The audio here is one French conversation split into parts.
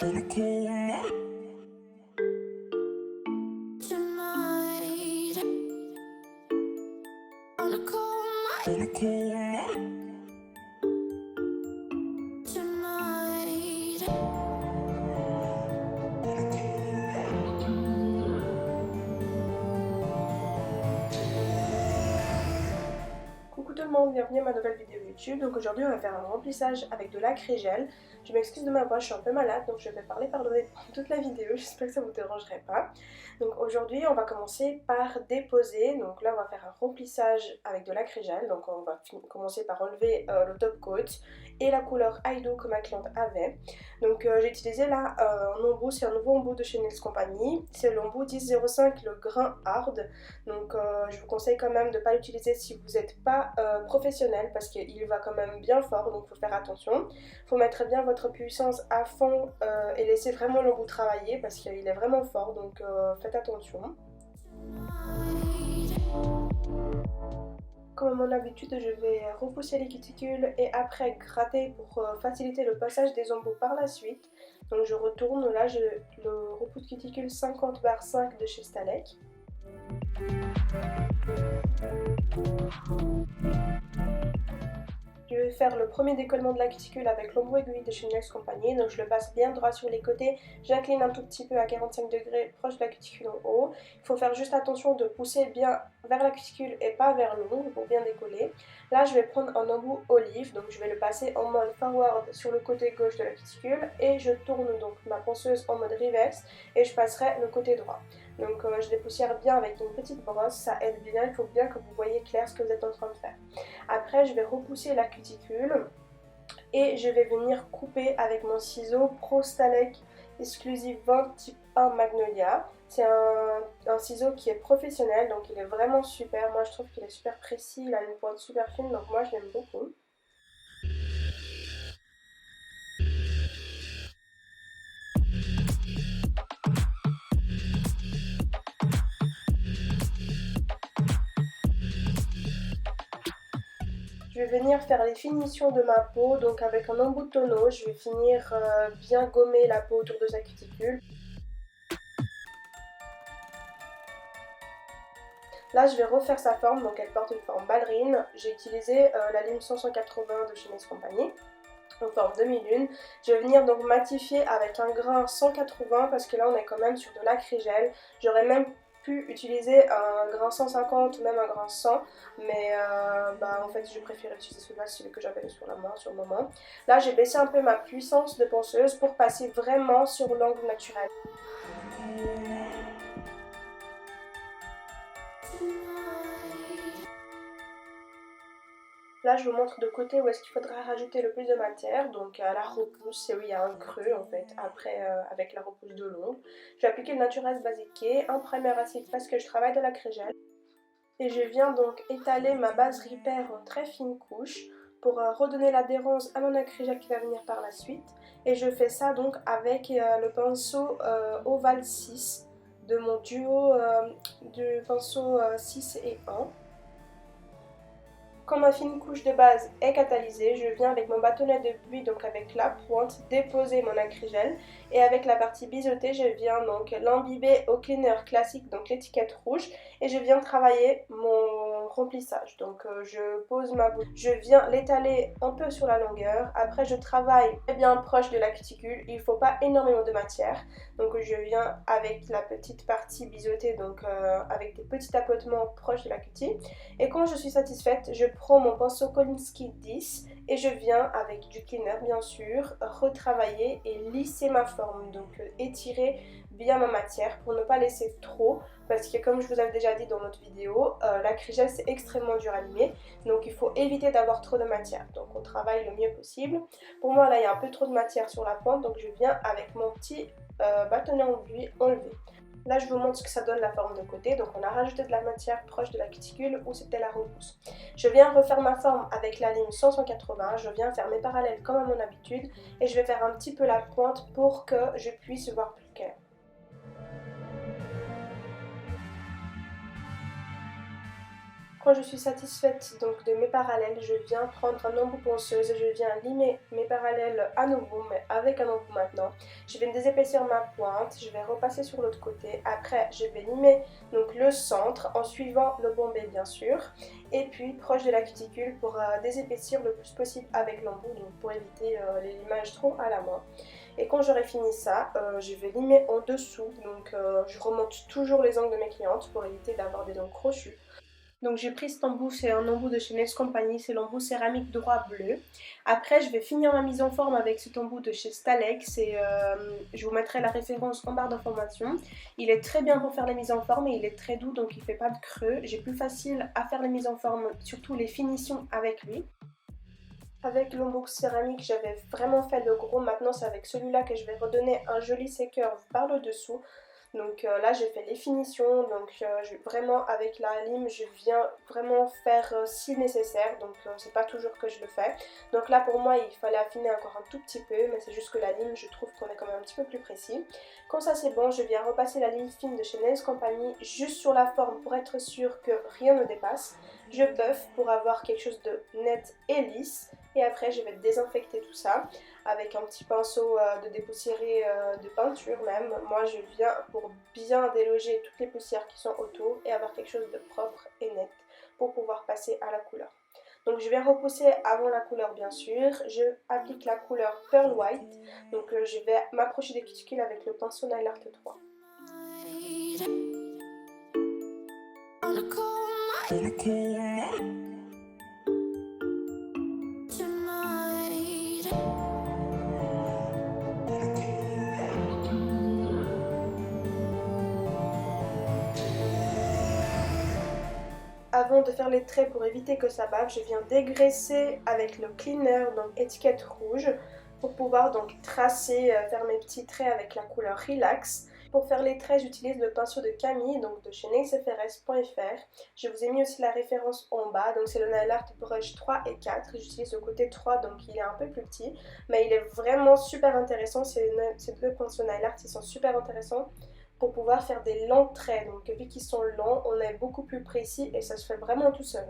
Coucou tout le monde, bienvenue à ma nouvelle vidéo YouTube. Donc aujourd'hui on va faire un remplissage avec de l'acrygel. Je m'excuse de ma voix, je suis un peu malade donc je vais parler par-delà toute la vidéo, j'espère que ça vous dérangerait pas. Donc aujourd'hui on va commencer par déposer, donc là on va faire un remplissage avec de l'acrygel. Donc on va commencer par enlever le top coat et la couleur Aido que ma cliente avait. Donc j'ai utilisé là un embout, c'est un nouveau embout de chez Nails Company, c'est l'embout 1005 le grain hard. Donc je vous conseille quand même de ne pas l'utiliser si vous n'êtes pas professionnel parce qu'il va quand même bien fort, donc il faut faire attention. Il faut mettre bien votre puissance à fond et laisser vraiment l'embout travailler parce qu'il est vraiment fort, donc faites attention. Comme à mon habitude, je vais repousser les cuticules et après gratter pour faciliter le passage des embouts par la suite. Donc je retourne, là je le repousse cuticule 50/5 de chez Stalek. Je vais faire le premier décollement de la cuticule avec l'embout aiguille de chez Nails Company. Donc je le passe bien droit sur les côtés, j'incline un tout petit peu à 45 degrés proche de la cuticule en haut. Il faut faire juste attention de pousser bien vers la cuticule et pas vers l'ongle pour bien décoller. Là je vais prendre un embout olive, donc je vais le passer en mode forward sur le côté gauche de la cuticule et je tourne donc ma ponceuse en mode reverse et je passerai le côté droit. Donc je dépoussière bien avec une petite brosse, ça aide bien, il faut bien que vous voyez clair ce que vous êtes en train de faire. Après je vais repousser la cuticule et je vais venir couper avec mon ciseau Pro Stalek Exclusive 20 type 1 Magnolia. C'est un ciseau qui est professionnel, donc il est vraiment super. Moi je trouve qu'il est super précis, il a une pointe super fine, donc moi je l'aime beaucoup. Je vais venir faire les finitions de ma peau, donc avec un embout de tonneau, je vais finir bien gommer la peau autour de sa cuticule. Là je vais refaire sa forme, donc elle porte une forme ballerine. J'ai utilisé la lime 180 de chez Nails Company, en forme demi-lune. Je vais venir donc matifier avec un grain 180 parce que là on est quand même sur de l'acrygel. J'aurais même pu utiliser un grain 150 ou même un grain 100, mais en fait je préfère utiliser celui que j'avais sur la main sur le moment. Là j'ai baissé un peu ma puissance de ponceuse pour passer vraiment sur l'angle naturel. Là je vous montre de côté où est-ce qu'il faudra rajouter le plus de matière, donc à la repousse, c'est où il y a un creux en fait, après avec la repousse de l'ongle. Je vais appliquer le Naturesse Basique, un primer acide parce que je travaille de l'acrygel. Et je viens donc étaler ma base Repair en très fine couche pour redonner l'adhérence à mon acrygel qui va venir par la suite. Et je fais ça donc avec le pinceau Oval 6 de mon duo du pinceau 6 et 1. Quand ma fine couche de base est catalysée, je viens avec mon bâtonnet de buis, donc avec la pointe, déposer mon acrygel. Et avec la partie biseautée, je viens donc l'imbiber au cleaner classique, donc l'étiquette rouge. Et je viens travailler mon remplissage. Donc je pose ma bouche, je viens l'étaler un peu sur la longueur. Après je travaille bien proche de la cuticule, il ne faut pas énormément de matière. Donc je viens avec la petite partie biseautée, donc avec des petits tapotements proches de la cutie. Et quand je suis satisfaite, je prends mon pinceau Kolinsky 10 et je viens avec du cleaner bien sûr, retravailler et lisser ma forme, donc étirer bien ma matière pour ne pas laisser trop, parce que comme je vous avais déjà dit dans notre vidéo, l'acrygel c'est extrêmement dur à limer, donc il faut éviter d'avoir trop de matière, donc on travaille le mieux possible. Pour moi là il y a un peu trop de matière sur la pointe, donc je viens avec mon petit bâtonnet en buis enlever. Là je vous montre ce que ça donne la forme de côté, donc on a rajouté de la matière proche de la cuticule où c'était la repousse. Je viens refaire ma forme avec la lime 180, je viens faire mes parallèles comme à mon habitude et je vais faire un petit peu la pointe pour que je puisse voir plus clair. Quand je suis satisfaite donc de mes parallèles, je viens prendre un embout ponceuse et je viens limer mes parallèles à nouveau, mais avec un embout maintenant. Je vais désépaissir ma pointe, je vais repasser sur l'autre côté. Après, je vais limer donc le centre en suivant le bombé bien sûr. Et puis proche de la cuticule pour désépaissir le plus possible avec l'embout, donc pour éviter les limages trop à la main. Et quand j'aurai fini ça, je vais limer en dessous, donc je remonte toujours les angles de mes clientes pour éviter d'avoir des angles crochus. Donc j'ai pris cet embout, c'est un embout de chez Nails Company, c'est l'embout céramique droit bleu. Après je vais finir ma mise en forme avec cet embout de chez Stalex et je vous mettrai la référence en barre d'information. Il est très bien pour faire les mises en forme et il est très doux donc il ne fait pas de creux. J'ai plus facile à faire les mises en forme, surtout les finitions avec lui. Avec l'embout céramique j'avais vraiment fait le gros, maintenant c'est avec celui-là que je vais redonner un joli séqueur par le dessous. Donc là j'ai fait les finitions, donc vraiment avec la lime je viens vraiment faire si nécessaire, donc c'est pas toujours que je le fais. Donc là pour moi il fallait affiner encore un tout petit peu, mais c'est juste que la lime je trouve qu'on est quand même un petit peu plus précis. Quand ça c'est bon, je viens repasser la lime fine de chez Nails Company juste sur la forme pour être sûr que rien ne dépasse. Je buff pour avoir quelque chose de net et lisse et après je vais désinfecter tout ça avec un petit pinceau de dépoussiérer de peinture même. Moi je viens pour bien déloger toutes les poussières qui sont autour et avoir quelque chose de propre et net pour pouvoir passer à la couleur. Donc je vais repousser avant la couleur bien sûr, je applique la couleur Pearl White, donc je vais m'approcher des cuticules avec le pinceau Nail Art 3. Avant de faire les traits pour éviter que ça bave, je viens dégraisser avec le cleaner, donc étiquette rouge, pour pouvoir donc tracer, faire mes petits traits avec la couleur Relax. Pour faire les traits, j'utilise le pinceau de Camille, donc de chez nailsfrs.fr. Je vous ai mis aussi la référence en bas, donc c'est le Nail Art Brush 3 et 4. J'utilise le côté 3, donc il est un peu plus petit, mais il est vraiment super intéressant. Ces deux pinceaux Nail Art, ils sont super intéressants pour pouvoir faire des longs traits. Donc vu qu'ils sont longs, on est beaucoup plus précis et ça se fait vraiment tout seul.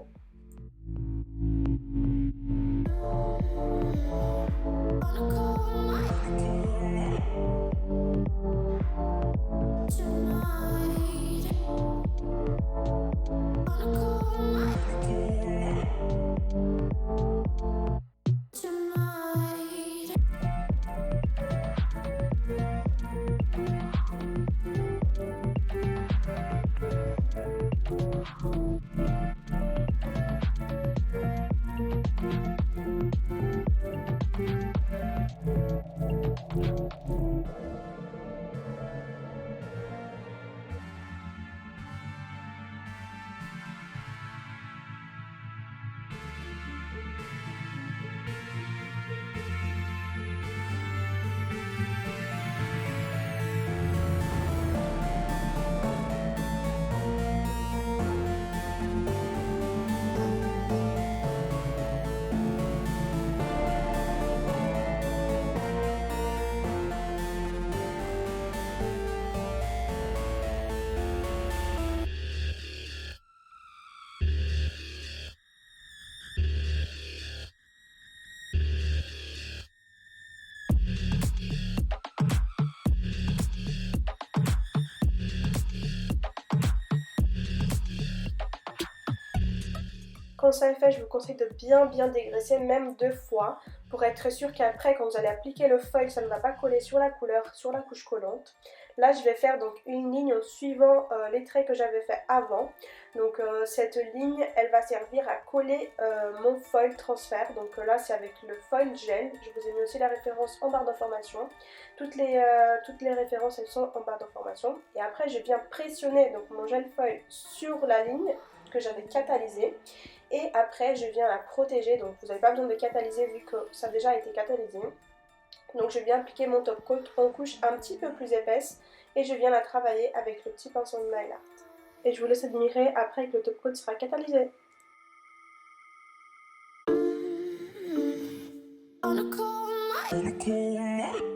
Quand ça est fait, je vous conseille de bien dégraisser, même 2 fois, pour être sûr qu'après, quand vous allez appliquer le foil, ça ne va pas coller sur la couleur, sur la couche collante. Là, je vais faire donc une ligne en suivant les traits que j'avais fait avant. Donc cette ligne, elle va servir à coller mon foil transfert. Donc là, c'est avec le foil gel. Je vous ai mis aussi la référence en barre d'information. Toutes les références, elles sont en barre d'information. Et après, je viens pressionner donc mon gel foil sur la ligne que j'avais catalysée. Et après je viens la protéger, donc vous n'avez pas besoin de catalyser vu que ça a déjà été catalysé. Donc je viens appliquer mon top coat en couche un petit peu plus épaisse et je viens la travailler avec le petit pinceau de Nail Art. Et je vous laisse admirer après que le top coat sera catalysé. On a cold night.